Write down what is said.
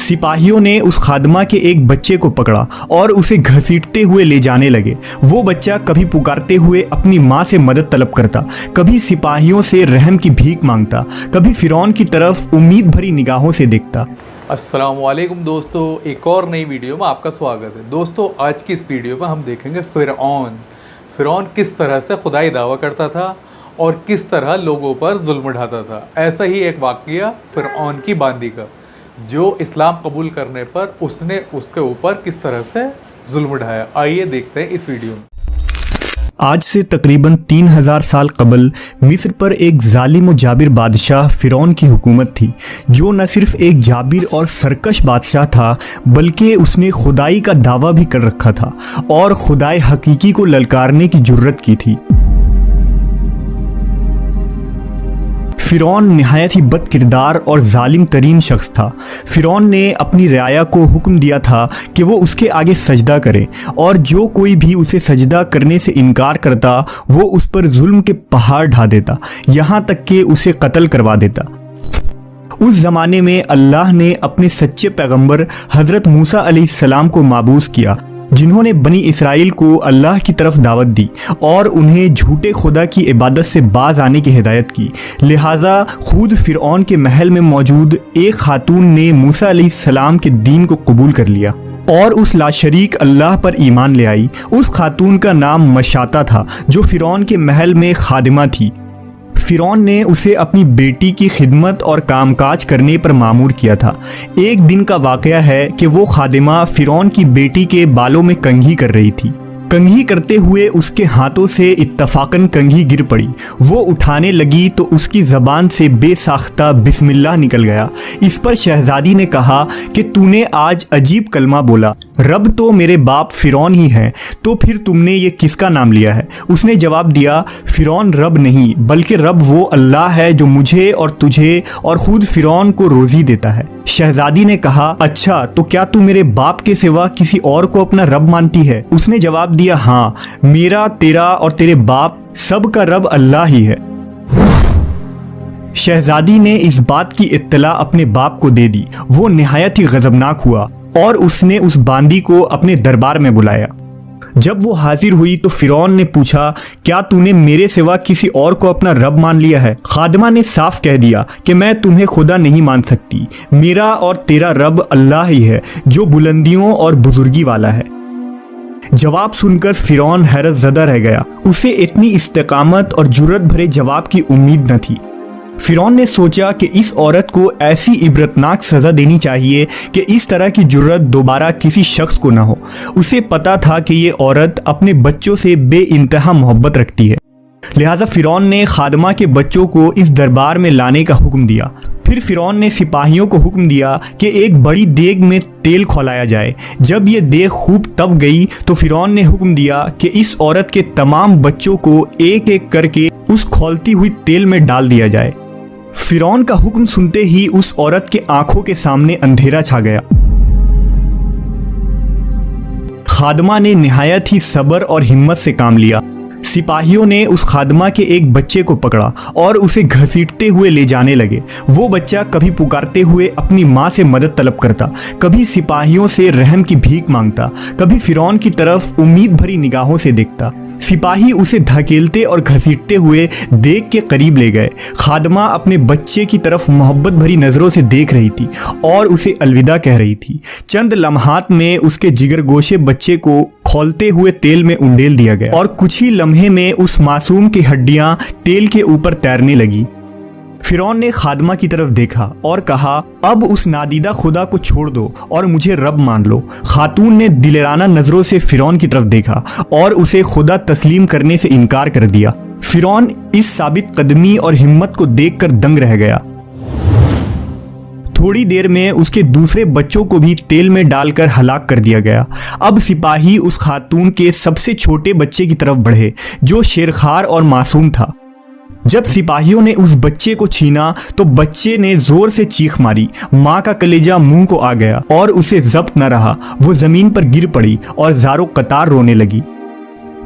سپاہیوں نے اس خادمہ کے ایک بچے کو پکڑا اور اسے گھسیٹتے ہوئے لے جانے لگے۔ وہ بچہ کبھی پکارتے ہوئے اپنی ماں سے مدد طلب کرتا، کبھی سپاہیوں سے رحم کی بھیک مانگتا، کبھی فرعون کی طرف امید بھری نگاہوں سے دیکھتا۔ السلام علیکم دوستو، ایک اور نئی ویڈیو میں آپ کا سواگت ہے۔ دوستو آج کی اس ویڈیو میں ہم دیکھیں گے فرعون کس طرح سے خدائی دعویٰ کرتا تھا اور کس طرح لوگوں پر ظلم اٹھاتا تھا۔ ایسا ہی ایک واقعہ فرعون کی باندی کا، جو اسلام قبول کرنے پر اس نے اس کے اوپر کس طرح سے ظلم اٹھایا۔ آئیے دیکھتے ہیں اس ویڈیو میں۔ آج سے تقریباً 3000 سال قبل مصر پر ایک ظالم و جابر بادشاہ فرعون کی حکومت تھی، جو نہ صرف ایک جابر اور سرکش بادشاہ تھا بلکہ اس نے خدائی کا دعویٰ بھی کر رکھا تھا اور خدائے حقیقی کو للکارنے کی جرت کی تھی۔ فرعون نہایت ہی بد کردار اور ظالم ترین شخص تھا۔ فرعون نے اپنی رعایا کو حکم دیا تھا کہ وہ اس کے آگے سجدہ کرے، اور جو کوئی بھی اسے سجدہ کرنے سے انکار کرتا وہ اس پر ظلم کے پہاڑ ڈھا دیتا، یہاں تک کہ اسے قتل کروا دیتا۔ اس زمانے میں اللہ نے اپنے سچے پیغمبر حضرت موسیٰ علیہ السلام کو مبعوث کیا، جنہوں نے بنی اسرائیل کو اللہ کی طرف دعوت دی اور انہیں جھوٹے خدا کی عبادت سے باز آنے کی ہدایت کی۔ لہٰذا خود فرعون کے محل میں موجود ایک خاتون نے موسیٰ علیہ السلام کے دین کو قبول کر لیا اور اس لاشریک اللہ پر ایمان لے آئی۔ اس خاتون کا نام مشاطہ تھا، جو فرعون کے محل میں خادمہ تھی۔ فرعون نے اسے اپنی بیٹی کی خدمت اور کام کاج کرنے پر مامور کیا تھا۔ ایک دن کا واقعہ ہے کہ وہ خادمہ فرعون کی بیٹی کے بالوں میں کنگھی کر رہی تھی۔ کنگھی کرتے ہوئے اس کے ہاتھوں سے اتفاقاً کنگھی گر پڑی۔ وہ اٹھانے لگی تو اس کی زبان سے بے ساختہ بسم اللہ نکل گیا۔ اس پر شہزادی نے کہا کہ تو نے آج عجیب کلمہ بولا، رب تو میرے باپ فرعون ہی ہے، تو پھر تم نے یہ کس کا نام لیا ہے؟ اس نے جواب دیا، فرعون رب نہیں بلکہ رب وہ اللہ ہے جو مجھے اور تجھے اور خود فرعون کو روزی دیتا ہے۔ شہزادی نے کہا، اچھا تو کیا تو میرے باپ کے سوا کسی اور کو اپنا رب مانتی ہے؟ اس نے جواب دیا، ہاں، میرا، تیرا اور تیرے باپ سب کا رب اللہ ہی ہے۔ شہزادی نے اس بات کی اطلاع اپنے باپ کو دے دی۔ وہ نہایت ہی غضبناک ہوا اور اس نے اس باندی کو اپنے دربار میں بلایا۔ جب وہ حاضر ہوئی تو فرعون نے پوچھا، کیا تو نے میرے سوا کسی اور کو اپنا رب مان لیا ہے؟ خادمہ نے صاف کہہ دیا کہ میں تمہیں خدا نہیں مان سکتی، میرا اور تیرا رب اللہ ہی ہے جو بلندیوں اور بزرگی والا ہے۔ جواب سن کر فرعون حیرت زدہ رہ گیا۔ اسے اتنی استقامت اور جرأت بھرے جواب کی امید نہ تھی۔ فرعون نے سوچا کہ اس عورت کو ایسی عبرتناک سزا دینی چاہیے کہ اس طرح کی جرأت دوبارہ کسی شخص کو نہ ہو۔ اسے پتا تھا کہ یہ عورت اپنے بچوں سے بے انتہا محبت رکھتی ہے، لہٰذا فرعون نے خادمہ کے بچوں کو اس دربار میں لانے کا حکم دیا۔ پھر فرعون نے سپاہیوں کو حکم دیا کہ ایک بڑی دیگ میں تیل کھولایا جائے۔ جب یہ دیگ خوب تپ گئی تو فرعون نے حکم دیا کہ اس عورت کے تمام بچوں کو ایک ایک کر کے اس کھولتی ہوئی تیل میں ڈال دیا جائے۔ فرعون کا حکم سنتے ہی اس عورت کے آنکھوں کے سامنے اندھیرا چھا گیا۔ خادمہ نے نہایت ہی صبر اور ہمت سے کام لیا۔ سپاہیوں نے اس خادمہ کے ایک بچے کو پکڑا اور اسے گھسیٹتے ہوئے لے جانے لگے۔ وہ بچہ کبھی پکارتے ہوئے اپنی ماں سے مدد طلب کرتا، کبھی سپاہیوں سے رحم کی بھیک مانگتا، کبھی فرعون کی طرف امید بھری نگاہوں سے دیکھتا۔ سپاہی اسے دھکیلتے اور گھسیٹتے ہوئے دیگ کے قریب لے گئے۔ خادمہ اپنے بچے کی طرف محبت بھری نظروں سے دیکھ رہی تھی اور اسے الوداع کہہ رہی تھی۔ چند لمحات میں اس کے جگر گوشے بچے کو کھولتے ہوئے تیل میں انڈیل دیا گیا اور کچھ ہی لمحے میں اس معصوم کی ہڈیاں تیل کے اوپر تیرنے لگی۔ فرعون نے خادمہ کی طرف دیکھا اور کہا، اب اس نادیدہ خدا کو چھوڑ دو اور مجھے رب مان لو۔ خاتون نے دلیرانہ نظروں سے فرعون کی طرف دیکھا اور اسے خدا تسلیم کرنے سے انکار کر دیا۔ فرعون اس ثابت قدمی اور ہمت کو دیکھ کر دنگ رہ گیا۔ تھوڑی دیر میں اس کے دوسرے بچوں کو بھی تیل میں ڈال کر ہلاک کر دیا گیا۔ اب سپاہی اس خاتون کے سب سے چھوٹے بچے کی طرف بڑھے، جو شیرخوار اور معصوم تھا۔ جب سپاہیوں نے اس بچے کو چھینا تو بچے نے زور سے چیخ ماری۔ ماں کا کلیجہ منہ کو آ گیا اور اسے ضبط نہ رہا۔ وہ زمین پر گر پڑی اور زاروں قطار رونے لگی۔